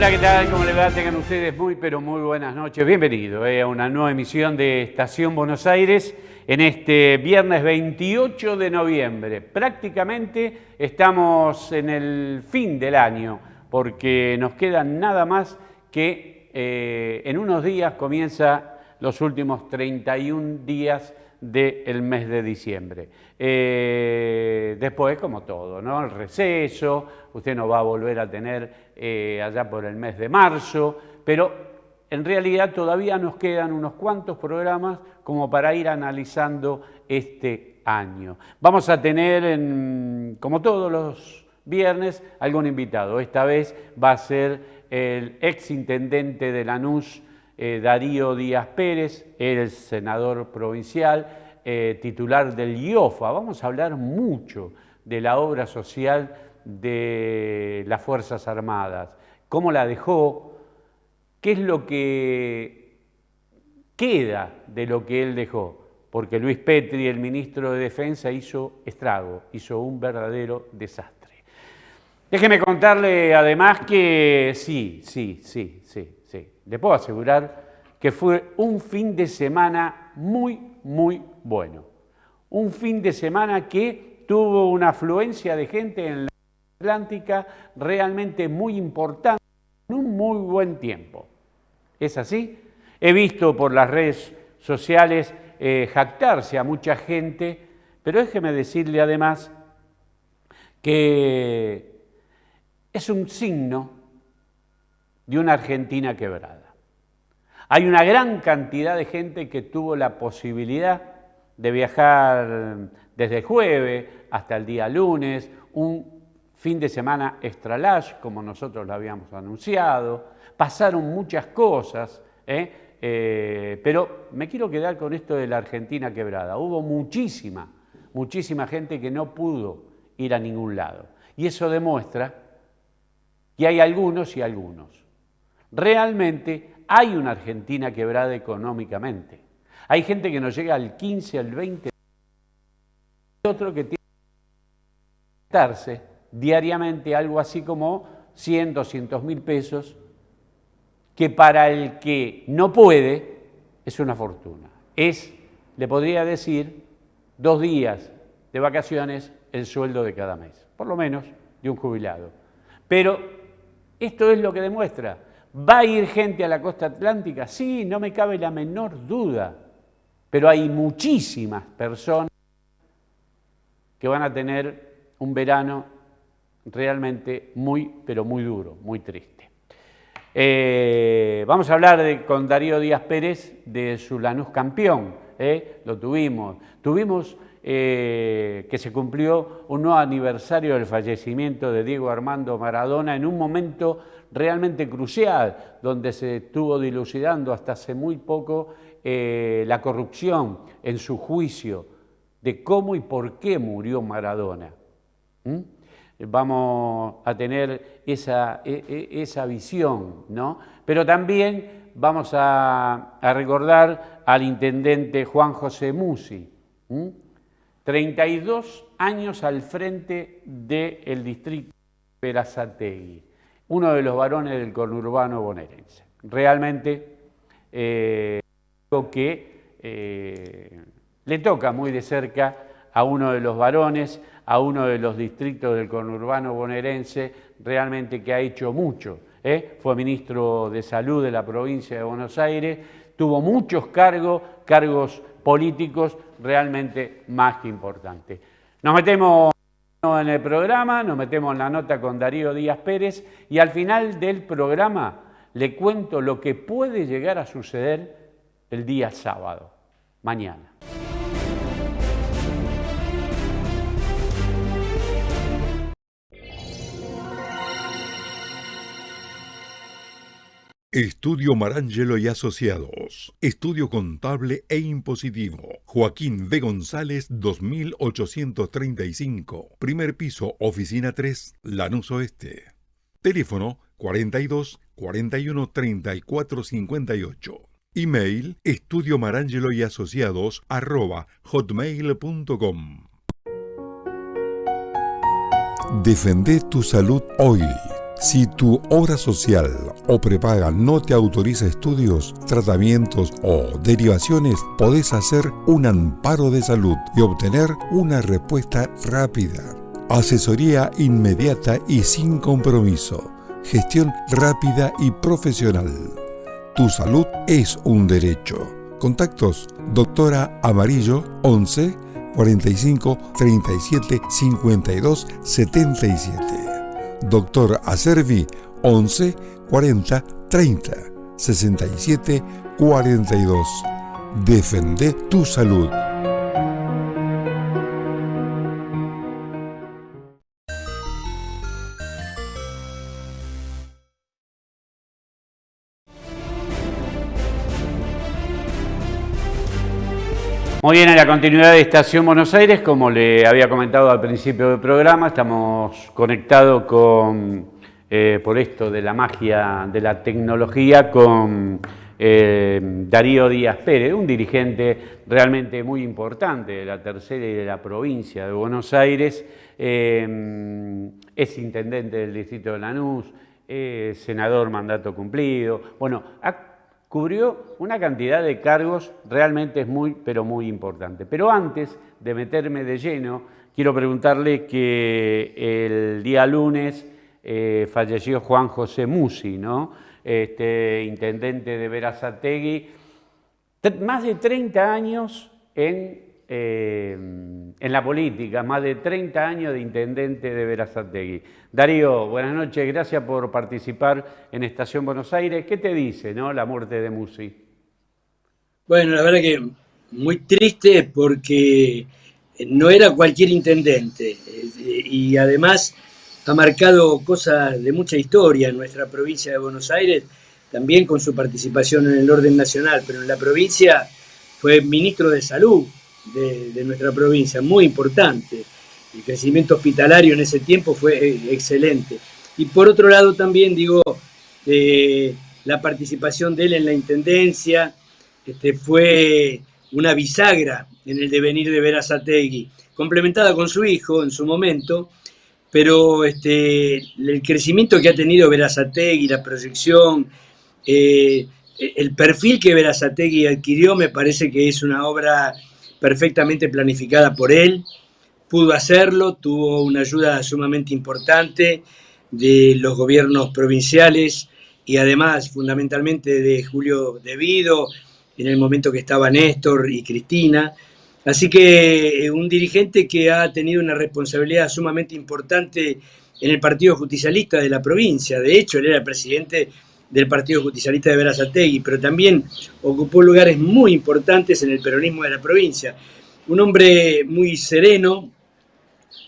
Hola, ¿qué tal? ¿Cómo les va? Tengan ustedes muy, pero muy buenas noches. Bienvenido a una nueva emisión de Estación Buenos Aires en este viernes 28 de noviembre. Prácticamente estamos en el fin del año porque nos quedan nada más que en unos días comienza los últimos 31 días del mes de diciembre. Después, como todo, ¿no? El receso, usted no va a volver a tener allá por el mes de marzo, pero en realidad todavía nos quedan unos cuantos programas como para ir analizando este año. Vamos a tener, como todos los viernes, algún invitado. Esta vez va a ser el exintendente de Lanús, Darío Díaz Pérez, el senador provincial, titular del IOFA. Vamos a hablar mucho de la obra social de las Fuerzas Armadas, cómo la dejó, qué es lo que queda de lo que él dejó, porque Luis Petri, el ministro de Defensa, hizo estrago, hizo un verdadero desastre. Déjeme contarle además que sí, le puedo asegurar que fue un fin de semana muy bueno. Un fin de semana que tuvo una afluencia de gente en la Atlántica realmente muy importante, en un muy buen tiempo. ¿Es así? He visto por las redes sociales jactarse a mucha gente, pero déjeme decirle además que es un signo de una Argentina quebrada. Hay una gran cantidad de gente que tuvo la posibilidad de viajar desde el jueves hasta el día lunes, un fin de semana extra large, como nosotros lo habíamos anunciado. Pasaron muchas cosas, pero me quiero quedar con esto de la Argentina quebrada. Hubo muchísima gente que no pudo ir a ningún lado. Y eso demuestra que hay algunos y algunos. Realmente hay una Argentina quebrada económicamente. Hay gente que no llega al 15, al 20, y otro que tiene que gastarse diariamente algo así como 100, 200 mil pesos, que para el que no puede es una fortuna. Le podría decir, 2 días de vacaciones el sueldo de cada mes, por lo menos de un jubilado. Pero esto es lo que demuestra. ¿Va a ir gente a la costa atlántica? Sí, no me cabe la menor duda, pero hay muchísimas personas que van a tener un verano realmente pero muy duro, muy triste. Vamos a hablar con Darío Díaz Pérez de su Lanús campeón. Lo tuvimos que se cumplió un nuevo aniversario del fallecimiento de Diego Armando Maradona en un momento realmente crucial, donde se estuvo dilucidando hasta hace muy poco la corrupción en su juicio de cómo y por qué murió Maradona. Vamos a tener esa visión, ¿no? Pero también vamos a recordar al intendente Juan José Musi, 32 años al frente del distrito de Berazategui, uno de los varones del conurbano bonaerense. Realmente algo que le toca muy de cerca a uno de los varones, a uno de los distritos del conurbano bonaerense, realmente que ha hecho mucho. Fue ministro de Salud de la provincia de Buenos Aires, tuvo muchos cargos políticos realmente más que importantes. Nos metemos en el programa, nos metemos en la nota con Darío Díaz Pérez y al final del programa le cuento lo que puede llegar a suceder el día sábado, mañana. Estudio Marangelo y Asociados. Estudio contable e impositivo. Joaquín B. González, 2835. Primer piso, oficina 3, Lanús Oeste. Teléfono 42 41 34 58. Email estudiomarangeloyasociados@hotmail.com. Defende tu salud hoy. Si tu obra social o prepaga no te autoriza estudios, tratamientos o derivaciones, podés hacer un amparo de salud y obtener una respuesta rápida. Asesoría inmediata y sin compromiso. Gestión rápida y profesional. Tu salud es un derecho. Contactos: Doctora Amarillo 11 45 37 52 77. Doctor Acervi 11 40 30 67 42. Defende tu salud. Muy bien, en la continuidad de Estación Buenos Aires, como le había comentado al principio del programa, estamos conectados con, por esto de la magia de la tecnología, con Darío Díaz Pérez, un dirigente realmente muy importante de la tercera y de la provincia de Buenos Aires. Es intendente del distrito de Lanús, senador mandato cumplido. Bueno, cubrió una cantidad de cargos realmente muy, pero muy importante. Pero antes de meterme de lleno, quiero preguntarle que el día lunes falleció Juan José Musi, ¿no? Intendente de Berazategui, más de 30 años en la política, más de 30 años de intendente de Berazategui. Darío, buenas noches, gracias por participar en Estación Buenos Aires. ¿Qué te dice, no, la muerte de Musi? Bueno, la verdad que muy triste porque no era cualquier intendente y además ha marcado cosas de mucha historia en nuestra provincia de Buenos Aires, también con su participación en el orden nacional, pero en la provincia fue ministro de Salud de nuestra provincia, muy importante. El crecimiento hospitalario en ese tiempo fue excelente. Y por otro lado también, digo, la participación de él en la intendencia fue una bisagra en el devenir de Berazategui, complementada con su hijo en su momento, pero el crecimiento que ha tenido Berazategui, la proyección, el perfil que Berazategui adquirió, me parece que es una obra perfectamente planificada por él. Pudo hacerlo, tuvo una ayuda sumamente importante de los gobiernos provinciales y además fundamentalmente de Julio De Vido, en el momento que estaba Néstor y Cristina. Así que un dirigente que ha tenido una responsabilidad sumamente importante en el Partido Justicialista de la provincia. De hecho, él era el presidente del Partido Justicialista de Berazategui, pero también ocupó lugares muy importantes en el peronismo de la provincia. Un hombre muy sereno,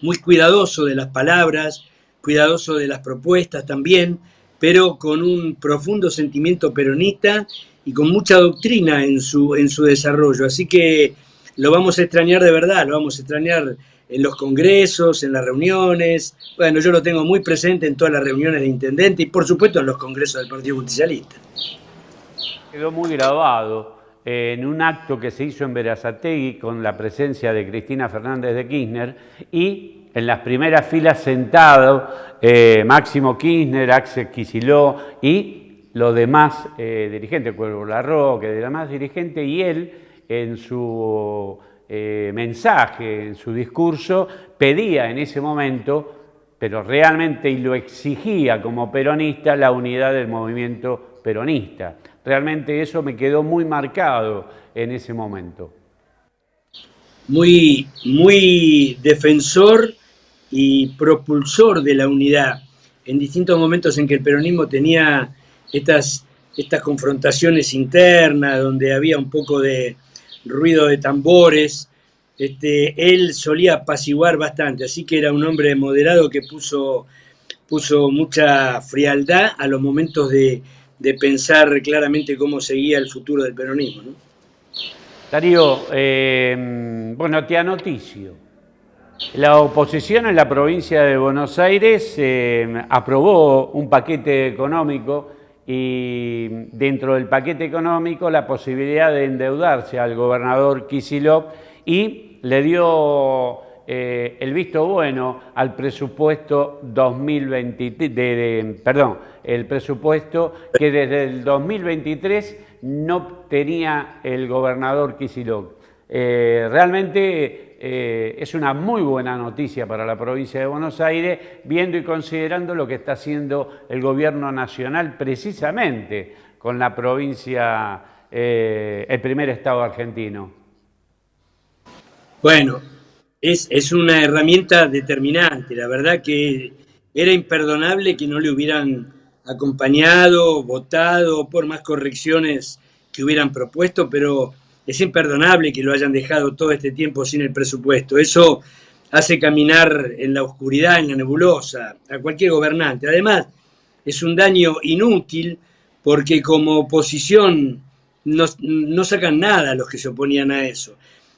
muy cuidadoso de las palabras, cuidadoso de las propuestas también, pero con un profundo sentimiento peronista y con mucha doctrina en su desarrollo. Así que lo vamos a extrañar de verdad, lo vamos a extrañar en los congresos, en las reuniones. Bueno, yo lo tengo muy presente en todas las reuniones de intendente y por supuesto en los congresos del Partido Justicialista. Quedó muy grabado en un acto que se hizo en Berazategui con la presencia de Cristina Fernández de Kirchner y en las primeras filas sentado Máximo Kirchner, Axel Kicillof y los demás dirigentes, Cuervo Larroque, de demás dirigentes, y él en su mensaje, en su discurso, pedía en ese momento, pero realmente y lo exigía como peronista, la unidad del movimiento peronista. Realmente eso me quedó muy marcado en ese momento. Muy, muy defensor y propulsor de la unidad. En distintos momentos en que el peronismo tenía estas confrontaciones internas, donde había un poco de ruido de tambores, él solía apaciguar bastante, así que era un hombre moderado que puso mucha frialdad a los momentos de pensar claramente cómo seguía el futuro del peronismo, ¿no? Darío, bueno, te anoticio. La oposición en la provincia de Buenos Aires aprobó un paquete económico y dentro del paquete económico la posibilidad de endeudarse al gobernador Kicillof y le dio el visto bueno al presupuesto 2023, el presupuesto que desde el 2023 no tenía el gobernador Kicillof. Realmente es una muy buena noticia para la provincia de Buenos Aires, viendo y considerando lo que está haciendo el gobierno nacional precisamente con la provincia, el primer estado argentino. Bueno, es una herramienta determinante. La verdad que era imperdonable que no le hubieran acompañado, votado, por más correcciones que hubieran propuesto, pero es imperdonable que lo hayan dejado todo este tiempo sin el presupuesto. Eso hace caminar en la oscuridad, en la nebulosa, a cualquier gobernante. Además, es un daño inútil porque como oposición no sacan nada los que se oponían a eso.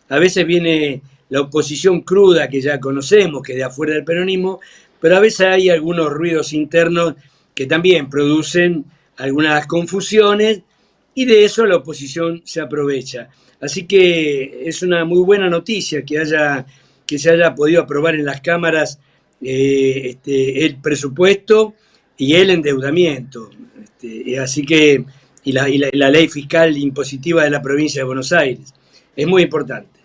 A veces viene la oposición cruda que ya conocemos, que es de afuera del peronismo, pero a veces hay algunos ruidos internos que también producen algunas confusiones y de eso la oposición se aprovecha. Así que es una muy buena noticia que se haya podido aprobar en las cámaras el presupuesto y el endeudamiento. Así que, y la ley fiscal impositiva de la provincia de Buenos Aires. Es muy importante.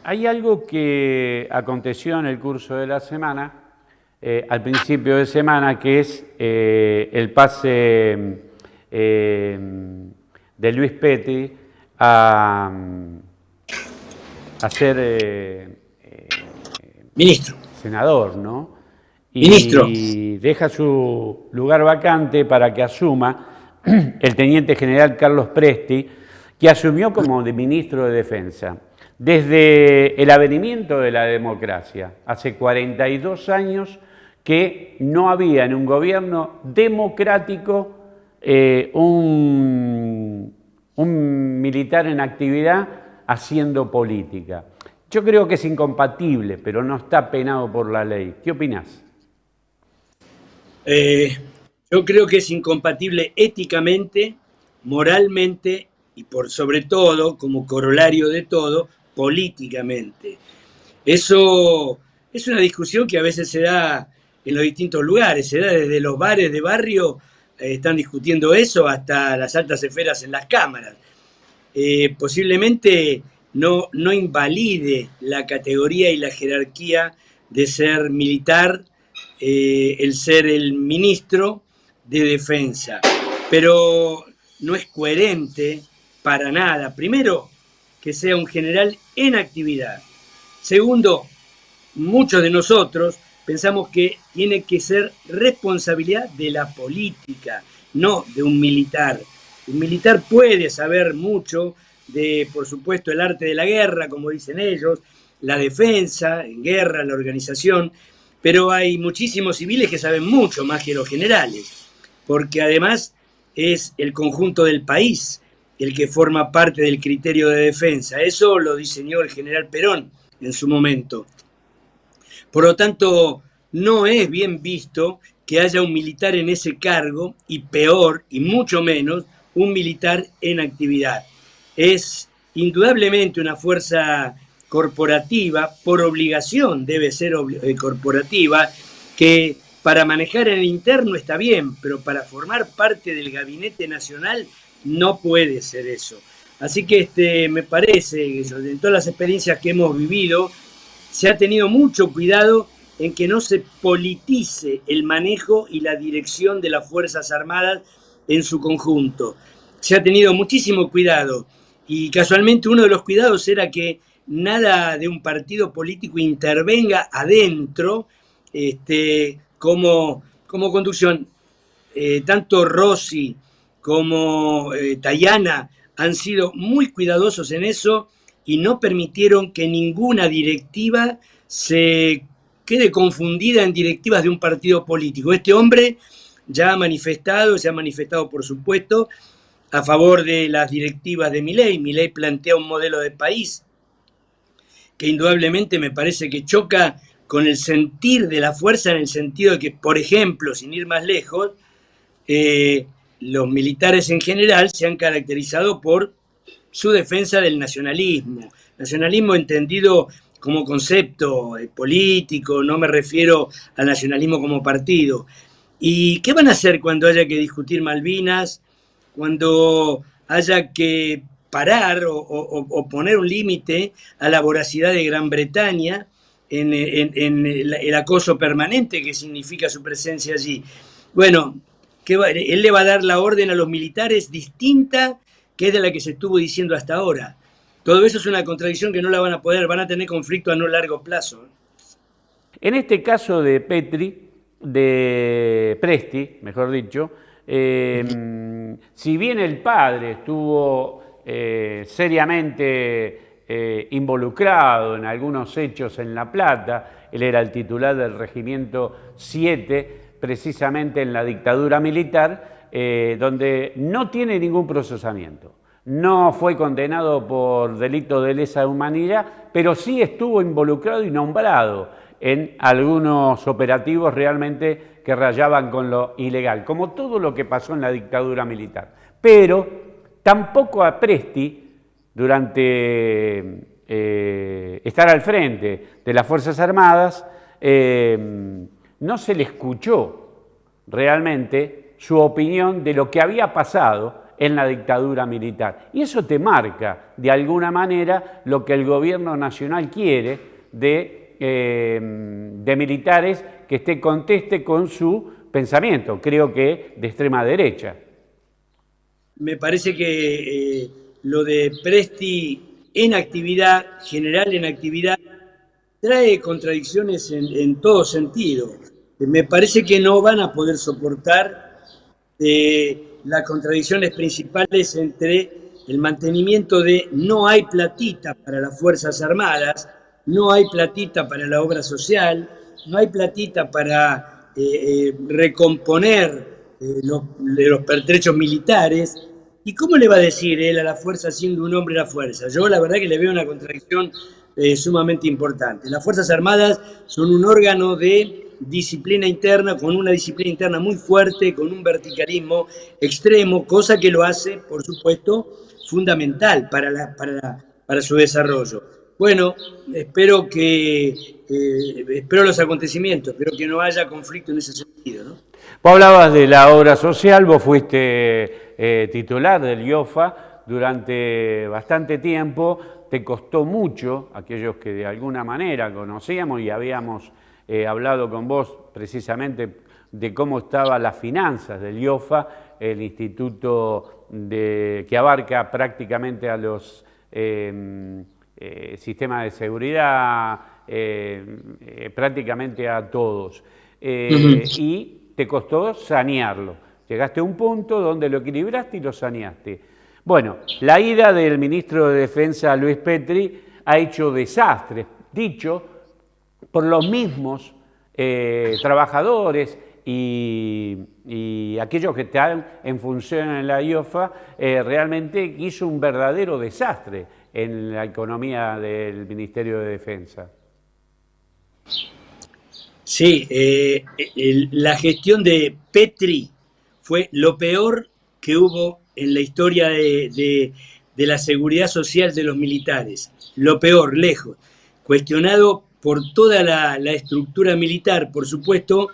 Hay algo que aconteció en el curso de la semana, al principio de semana, que es el pase de Luis Petri a ser ministro. Senador, ¿no? Ministro. Y deja su lugar vacante para que asuma el teniente general Carlos Presti, que asumió como ministro de Defensa. Desde el advenimiento de la democracia, hace 42 años que no había en un gobierno democrático un militar en actividad haciendo política. Yo creo que es incompatible, pero no está penado por la ley. ¿Qué opinás? Yo creo que es incompatible éticamente, moralmente y por sobre todo, como corolario de todo, políticamente. Eso es una discusión que a veces se da en los distintos lugares, se da desde los bares de barrio, están discutiendo eso, hasta las altas esferas en las cámaras. Posiblemente no invalide la categoría y la jerarquía de ser militar, el ser el ministro de Defensa, pero no es coherente para nada. Primero, que sea un general en actividad. Segundo, muchos de nosotros pensamos que tiene que ser responsabilidad de la política, no de un militar. Un militar puede saber mucho de, por supuesto, el arte de la guerra, como dicen ellos, la defensa en guerra, la organización, pero hay muchísimos civiles que saben mucho más que los generales, porque además es el conjunto del país el que forma parte del criterio de defensa. Eso lo diseñó el general Perón en su momento. Por lo tanto, no es bien visto que haya un militar en ese cargo, y peor, y mucho menos, un militar en actividad. Es indudablemente una fuerza corporativa, por obligación debe ser corporativa, que para manejar en el interno está bien, pero para formar parte del gabinete nacional no puede ser eso. Así que me parece que en todas las experiencias que hemos vivido se ha tenido mucho cuidado en que no se politice el manejo y la dirección de las Fuerzas Armadas en su conjunto. Se ha tenido muchísimo cuidado y casualmente uno de los cuidados era que nada de un partido político intervenga adentro como conducción. Tanto Rossi como Tayana han sido muy cuidadosos en eso y no permitieron que ninguna directiva se quede confundida en directivas de un partido político. Este hombre ya se ha manifestado por supuesto a favor de las directivas de Milei. Milei plantea un modelo de país que indudablemente me parece que choca con el sentir de la fuerza, en el sentido de que, por ejemplo, sin ir más lejos, los militares en general se han caracterizado por su defensa del nacionalismo entendido como concepto político, no me refiero al nacionalismo como partido. ¿Y qué van a hacer cuando haya que discutir Malvinas, cuando haya que parar o poner un límite a la voracidad de Gran Bretaña en el acoso permanente que significa su presencia allí? Bueno, él le va a dar la orden a los militares distinta que es de la que se estuvo diciendo hasta ahora. Todo eso es una contradicción que no la van a poder, van a tener conflicto a no largo plazo. En este caso de Presti, mejor dicho, si bien el padre estuvo seriamente involucrado en algunos hechos en La Plata, él era el titular del Regimiento 7, precisamente en la dictadura militar, donde no tiene ningún procesamiento. No fue condenado por delito de lesa humanidad, pero sí estuvo involucrado y nombrado en algunos operativos realmente que rayaban con lo ilegal, como todo lo que pasó en la dictadura militar. Pero tampoco a Presti, durante estar al frente de las Fuerzas Armadas, no se le escuchó realmente su opinión de lo que había pasado en la dictadura militar. Y eso te marca, de alguna manera, lo que el gobierno nacional quiere de militares que conteste con su pensamiento, creo que de extrema derecha. Me parece que lo de Presti en actividad, general en actividad, trae contradicciones en todo sentido. Me parece que no van a poder soportar las contradicciones principales entre el mantenimiento de no hay platita para las Fuerzas Armadas, no hay platita para la obra social, no hay platita para recomponer los pertrechos militares. ¿Y cómo le va a decir él a la fuerza siendo un hombre la fuerza? Yo la verdad que le veo una contradicción sumamente importante. Las Fuerzas Armadas son un órgano de disciplina interna, con una disciplina interna muy fuerte, con un verticalismo extremo, cosa que lo hace, por supuesto, fundamental para su desarrollo. Bueno, espero los acontecimientos, espero que no haya conflicto en ese sentido, ¿no? Vos hablabas de la obra social, vos fuiste titular del IOFA durante bastante tiempo, te costó mucho, aquellos que de alguna manera conocíamos y habíamos hablado con vos precisamente de cómo estaban las finanzas del IOFA, el instituto que abarca prácticamente a los sistemas de seguridad, prácticamente a todos. Y te costó sanearlo. Llegaste a un punto donde lo equilibraste y lo saneaste. Bueno, la ida del ministro de Defensa, Luis Petri, ha hecho desastres, dicho por los mismos trabajadores y aquellos que están en función en la IOFA, realmente hizo un verdadero desastre en la economía del Ministerio de Defensa. Sí, la gestión de Petri fue lo peor que hubo en la historia de la seguridad social de los militares. Lo peor, lejos. Cuestionado por toda la estructura militar, por supuesto.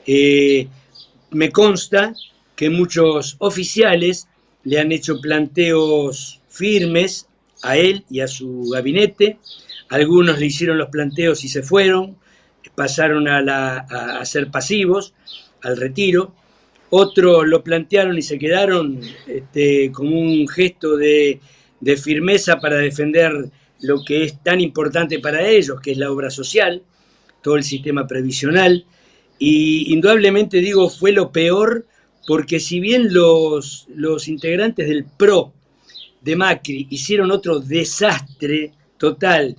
Me consta que muchos oficiales le han hecho planteos firmes a él y a su gabinete. Algunos le hicieron los planteos y se fueron, pasaron a ser pasivos, al retiro. Otros lo plantearon y se quedaron como un gesto de firmeza para defender lo que es tan importante para ellos, que es la obra social, todo el sistema previsional. Y indudablemente digo, fue lo peor, porque si bien los integrantes del PRO de Macri hicieron otro desastre total,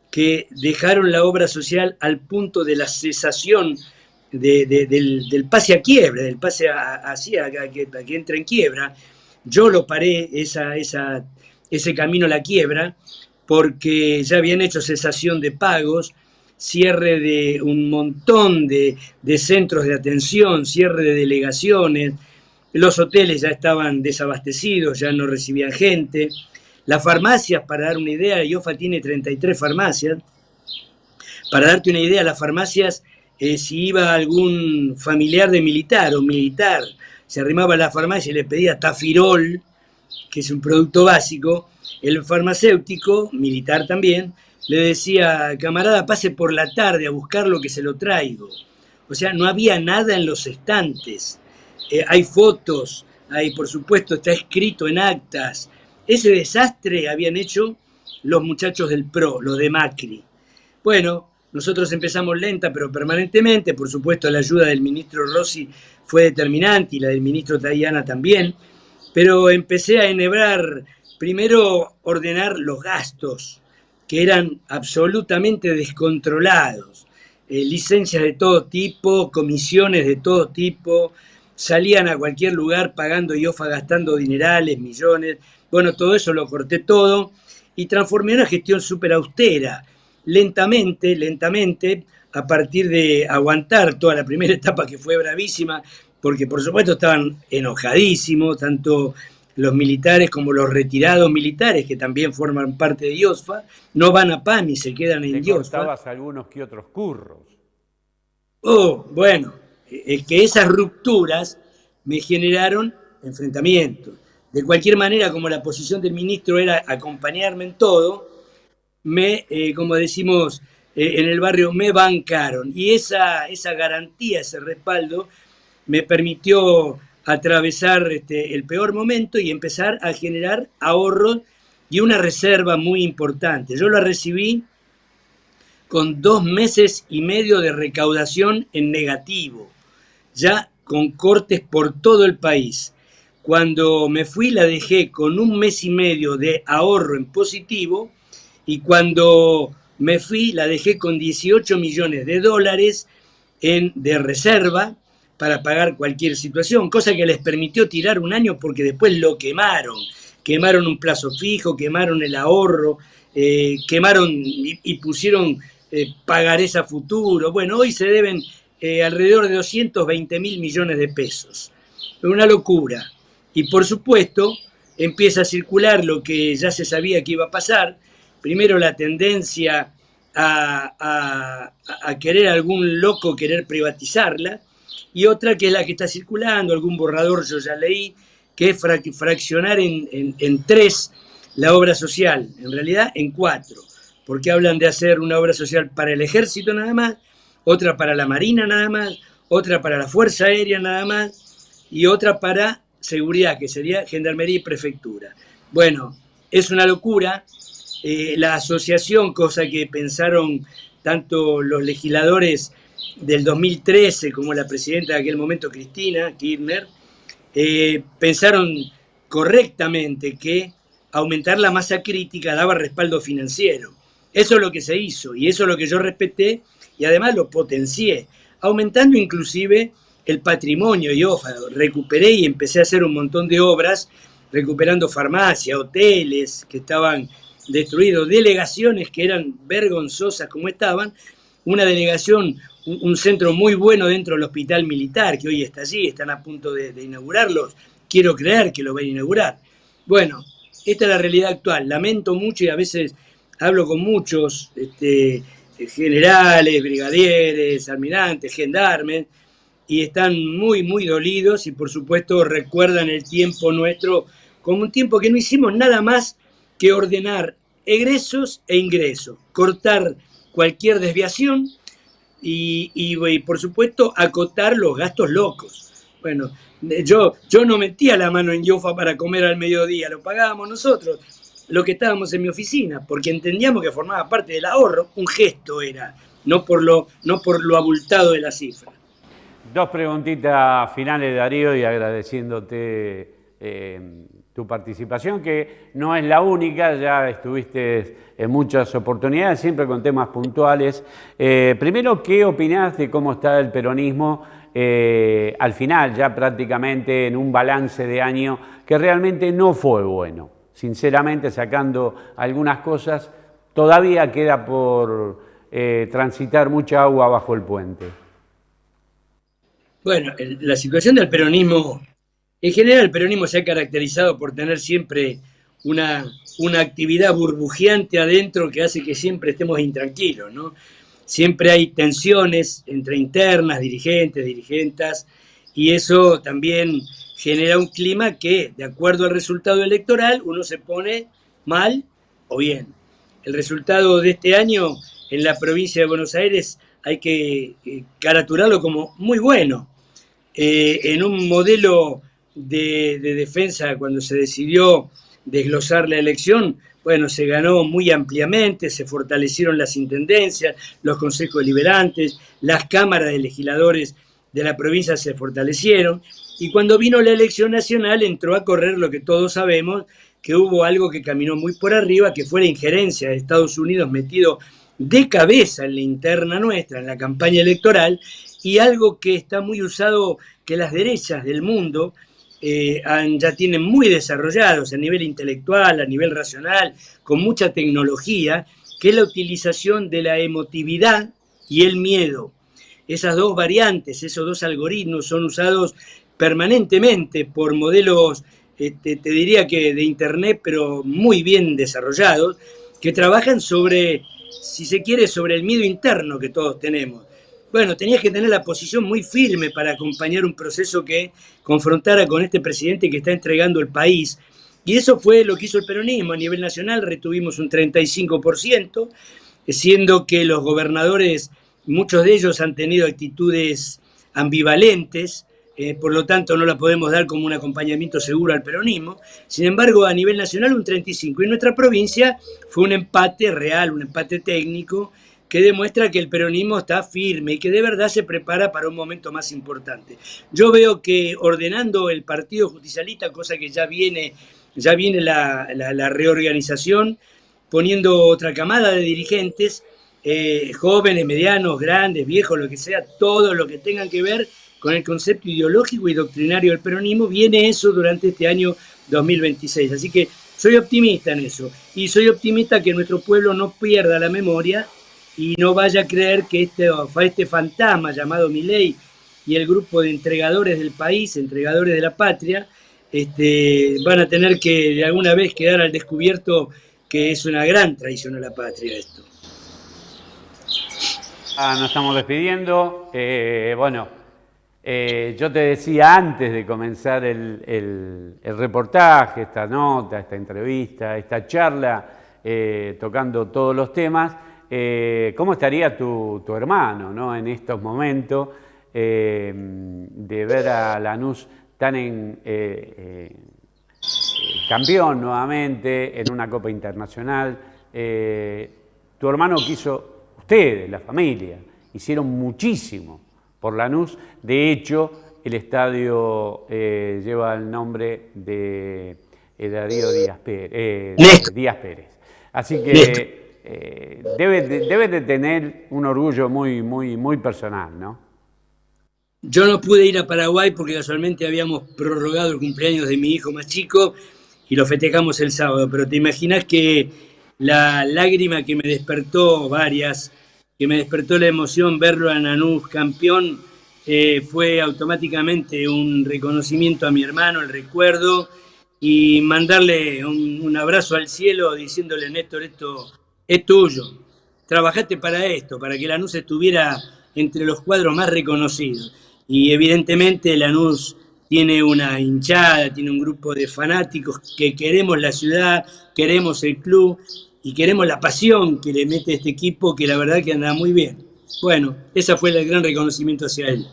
que dejaron la obra social al punto de la cesación del pase a quiebra, del pase a que entre en quiebra. Yo lo paré, ese camino a la quiebra, porque ya habían hecho cesación de pagos, cierre de un montón de centros de atención, cierre de delegaciones, los hoteles ya estaban desabastecidos, ya no recibían gente. Las farmacias, para dar una idea, IOFA tiene 33 farmacias, para darte una idea, las farmacias, si iba algún familiar de militar o militar, se arrimaba a la farmacia y le pedía tafirol, que es un producto básico, el farmacéutico, militar también, le decía, camarada, pase por la tarde a buscarlo que se lo traigo. O sea, no había nada en los estantes. Hay fotos, hay, por supuesto, está escrito en actas. Ese desastre habían hecho los muchachos del PRO, los de Macri. Bueno, nosotros empezamos lenta, pero permanentemente. Por supuesto, la ayuda del ministro Rossi fue determinante y la del ministro Tajana también. Pero empecé a enhebrar, primero ordenar los gastos, que eran absolutamente descontrolados. Licencias de todo tipo, comisiones de todo tipo, salían a cualquier lugar pagando IOFA, gastando dinerales, millones. Bueno, todo eso lo corté todo y transformé en una gestión súper austera. Lentamente, a partir de aguantar toda la primera etapa que fue bravísima, porque por supuesto estaban enojadísimos, tanto los militares como los retirados militares, que también forman parte de IOSFA, no van a PAMI, se quedan en IOSFA. Cortabas algunos que otros curros. Oh, bueno, es que esas rupturas me generaron enfrentamientos. De cualquier manera, como la posición del ministro era acompañarme en todo, como decimos en el barrio, me bancaron. Y esa garantía, ese respaldo, me permitió atravesar el peor momento y empezar a generar ahorros y una reserva muy importante. Yo la recibí con 2 meses y medio de recaudación en negativo, ya con cortes por todo el país. Cuando me fui la dejé con 1 mes y medio de ahorro en positivo y cuando me fui la dejé con 18 millones de dólares de reserva para pagar cualquier situación, cosa que les permitió tirar 1 año porque después lo quemaron. Quemaron un plazo fijo, quemaron el ahorro, quemaron y pusieron pagarés a futuro. Bueno, hoy se deben alrededor de 220.000 millones de pesos. Una locura. Y por supuesto, empieza a circular lo que ya se sabía que iba a pasar. Primero la tendencia a querer algún loco querer privatizarla, y otra que es la que está circulando, algún borrador yo ya leí, que es fraccionar en 3 la obra social, en realidad en 4, porque hablan de hacer una obra social para el ejército nada más, otra para la marina nada más, otra para la fuerza aérea nada más, y otra para seguridad, que sería gendarmería y prefectura. Bueno, es una locura. La asociación, cosa que pensaron tanto los legisladores del 2013 como la presidenta de aquel momento, Cristina Kirchner, pensaron correctamente que aumentar la masa crítica daba respaldo financiero. Eso es lo que se hizo y eso es lo que yo respeté y además lo potencié, aumentando inclusive el patrimonio IOFA. Recuperé y empecé a hacer un montón de obras, recuperando farmacias, hoteles que estaban destruidos, delegaciones que eran vergonzosas como estaban, una delegación, un centro muy bueno dentro del hospital militar, que hoy está allí, están a punto de inaugurarlos, quiero creer que lo van a inaugurar. Bueno, esta es la realidad actual, lamento mucho y a veces hablo con muchos generales, brigadieres, almirantes, gendarmes, y están muy, muy dolidos y por supuesto recuerdan el tiempo nuestro como un tiempo que no hicimos nada más que ordenar egresos e ingresos, cortar cualquier desviación y por supuesto acotar los gastos locos. Bueno, yo no metía la mano en IOFA para comer al mediodía, lo pagábamos nosotros, lo que estábamos en mi oficina, porque entendíamos que formaba parte del ahorro, un gesto era, no por lo abultado de la cifra. 2 preguntitas finales, Darío, y agradeciéndote tu participación, que no es la única, ya estuviste en muchas oportunidades, siempre con temas puntuales. Primero, ¿qué opinás de cómo está el peronismo al final, ya prácticamente en un balance de año que realmente no fue bueno? Sinceramente, sacando algunas cosas, todavía queda por transitar mucha agua bajo el puente. Bueno, la situación del peronismo, en general el peronismo se ha caracterizado por tener siempre una actividad burbujeante adentro que hace que siempre estemos intranquilos, ¿no? siempre hay tensiones entre internas, dirigentes, dirigentas, y eso también genera un clima que, de acuerdo al resultado electoral, uno se pone mal o bien. El resultado de este año en la provincia de Buenos Aires hay que caraturarlo como muy bueno. En un modelo de defensa, cuando se decidió desglosar la elección, bueno, se ganó muy ampliamente, se fortalecieron las intendencias, los consejos deliberantes, las cámaras de legisladores de la provincia se fortalecieron, y cuando vino la elección nacional entró a correr lo que todos sabemos, que hubo algo que caminó muy por arriba, que fue la injerencia de Estados Unidos metido de cabeza en la interna nuestra, en la campaña electoral, y algo que está muy usado, que las derechas del mundo ya tienen muy desarrollados a nivel intelectual, a nivel racional, con mucha tecnología, que es la utilización de la emotividad y el miedo. Esas dos variantes, esos dos algoritmos son usados permanentemente por modelos, te diría que de Internet, pero muy bien desarrollados, que trabajan sobre, si se quiere, sobre el miedo interno que todos tenemos. Bueno, tenías que tener la posición muy firme para acompañar un proceso que confrontara con este presidente que está entregando el país. Y eso fue lo que hizo el peronismo. A nivel nacional retuvimos un 35%, siendo que los gobernadores, muchos de ellos han tenido actitudes ambivalentes, por lo tanto no la podemos dar como un acompañamiento seguro al peronismo. Sin embargo, a nivel nacional un 35%. Y en nuestra provincia fue un empate real, un empate técnico, que demuestra que el peronismo está firme y que de verdad se prepara para un momento más importante. Yo veo que ordenando el Partido Justicialista, cosa que ya viene la reorganización, poniendo otra camada de dirigentes, jóvenes, medianos, grandes, viejos, lo que sea, todo lo que tengan que ver con el concepto ideológico y doctrinario del peronismo, viene eso durante este año 2026. Así que soy optimista en eso, y soy optimista que nuestro pueblo no pierda la memoria y no vaya a creer que este fantasma llamado Milei y el grupo de entregadores del país, entregadores de la patria, van a tener que de alguna vez quedar al descubierto que es una gran traición a la patria esto. Nos estamos despidiendo. Yo te decía antes de comenzar el reportaje, esta nota, esta entrevista, esta charla, tocando todos los temas, ¿cómo estaría tu hermano, ¿no? En estos momentos de ver a Lanús tan campeón nuevamente en una Copa Internacional? Tu hermano quiso, ustedes, la familia, hicieron muchísimo por Lanús. De hecho, el estadio lleva el nombre de Darío Díaz Pérez. Así que debe de tener un orgullo muy personal, ¿no? Yo no pude ir a Paraguay porque casualmente habíamos prorrogado el cumpleaños de mi hijo más chico y lo festejamos el sábado, pero te imaginas que la lágrima que me despertó, que me despertó la emoción verlo a Lanús campeón, fue automáticamente un reconocimiento a mi hermano, el recuerdo, y mandarle un abrazo al cielo diciéndole: Néstor, esto es tuyo, trabajaste para esto, para que Lanús estuviera entre los cuadros más reconocidos. Y evidentemente Lanús tiene una hinchada, tiene un grupo de fanáticos que queremos la ciudad, queremos el club y queremos la pasión que le mete este equipo, que la verdad que anda muy bien. Bueno, ese fue el gran reconocimiento hacia él.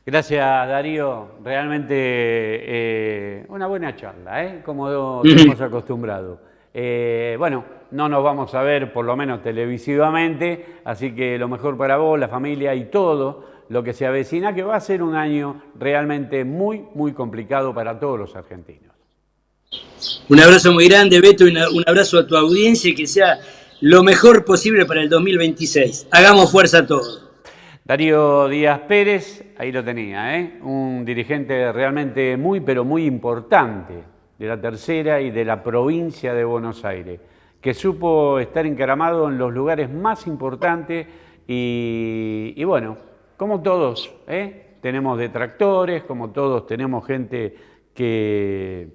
Gracias, Darío. Realmente una buena charla, como te hemos acostumbrado. Bueno, no nos vamos a ver por lo menos televisivamente, así que lo mejor para vos, la familia y todo lo que se avecina, que va a ser un año realmente muy complicado para todos los argentinos. Un abrazo muy grande, Beto, y un abrazo a tu audiencia y que sea lo mejor posible para el 2026. Hagamos fuerza a todos. Darío Díaz Pérez, ahí lo tenía, un dirigente realmente pero muy importante de la tercera y de la provincia de Buenos Aires, que supo estar encaramado en los lugares más importantes y bueno, como todos, tenemos detractores, como todos tenemos gente que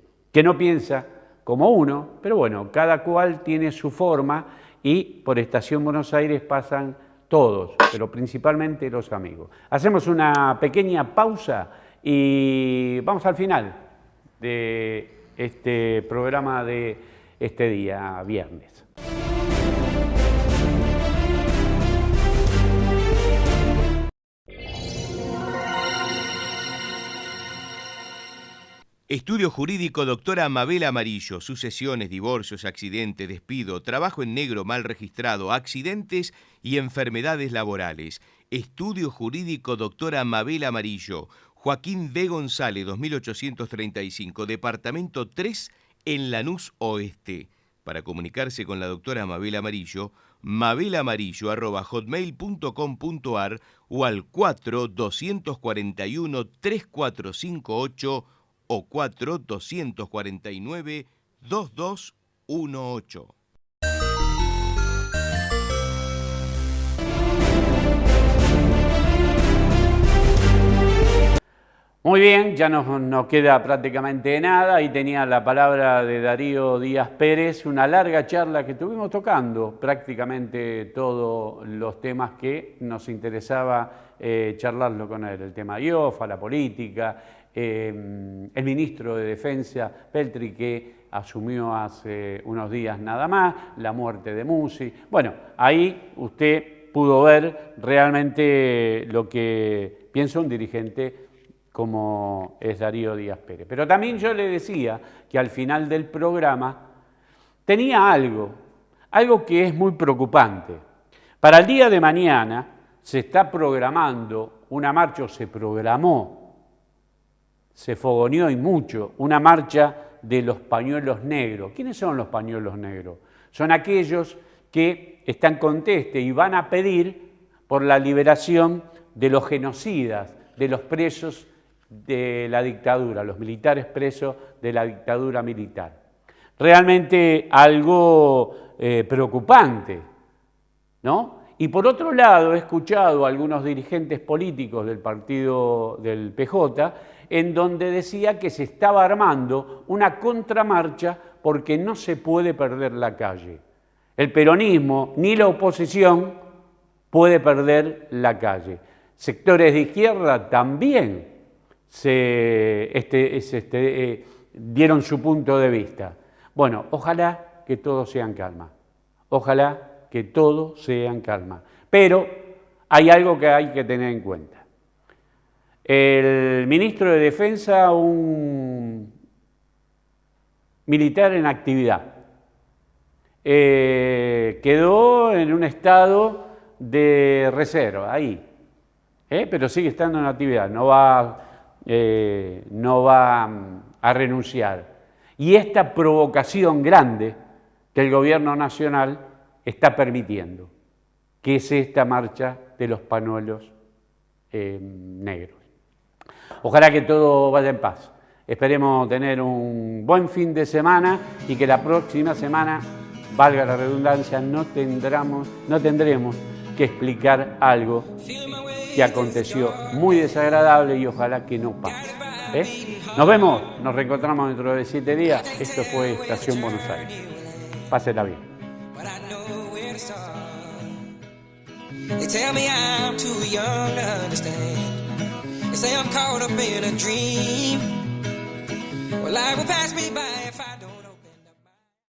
no piensa como uno, pero bueno, cada cual tiene su forma y por Estación Buenos Aires pasan todos, pero principalmente los amigos. Hacemos una pequeña pausa y vamos al final de este programa de este día viernes. Estudio Jurídico Doctora Mabel Amarillo, sucesiones, divorcios, accidentes, despido, trabajo en negro mal registrado, accidentes y enfermedades laborales. Estudio Jurídico Doctora Mabel Amarillo, Joaquín B. González, 2835, Departamento 3, en Lanús Oeste. Para comunicarse con la doctora Mabel Amarillo, mabelamarillo@hotmail.com.ar o al 4-241-3458 o 4-249-2218. Muy bien, ya no queda prácticamente nada. Ahí tenía la palabra de Darío Díaz Pérez, una larga charla que tuvimos tocando prácticamente todos los temas que nos interesaba charlarlo con él. El tema IOFA, la política, el ministro de Defensa, Peltri, que asumió hace unos días nada más, la muerte de Musi. Bueno, ahí usted pudo ver realmente lo que piensa un dirigente como es Darío Díaz Pérez. Pero también yo le decía que al final del programa tenía algo que es muy preocupante. Para el día de mañana se está programando una marcha, o se programó, se fogoneó y mucho, una marcha de los pañuelos negros. ¿Quiénes son los pañuelos negros? Son aquellos que están contestes y van a pedir por la liberación de los genocidas, de los presos de la dictadura, los militares presos de la dictadura militar. Realmente algo preocupante, ¿no? Y por otro lado, he escuchado a algunos dirigentes políticos del partido del PJ en donde decía que se estaba armando una contramarcha porque no se puede perder la calle. El peronismo ni la oposición puede perder la calle. Sectores de izquierda también dieron su punto de vista. Bueno, ojalá que todo sea en calma. Ojalá que todo sea en calma. Pero hay algo que hay que tener en cuenta. El ministro de Defensa, un militar en actividad, quedó en un estado de reserva, ahí, pero sigue estando en actividad, no va a renunciar. Y esta provocación grande que el gobierno nacional está permitiendo, que es esta marcha de los pañuelos negros. Ojalá que todo vaya en paz. Esperemos tener un buen fin de semana y que la próxima semana, valga la redundancia, no tendremos que explicar algo que aconteció muy desagradable y ojalá que no pase. Nos vemos, nos reencontramos dentro de 7 días. Esto fue Estación Buenos Aires. Pásela bien. They tell me I'm too young to understand. They say I'm caught up in a dream. Well, life will pass me by if I don't.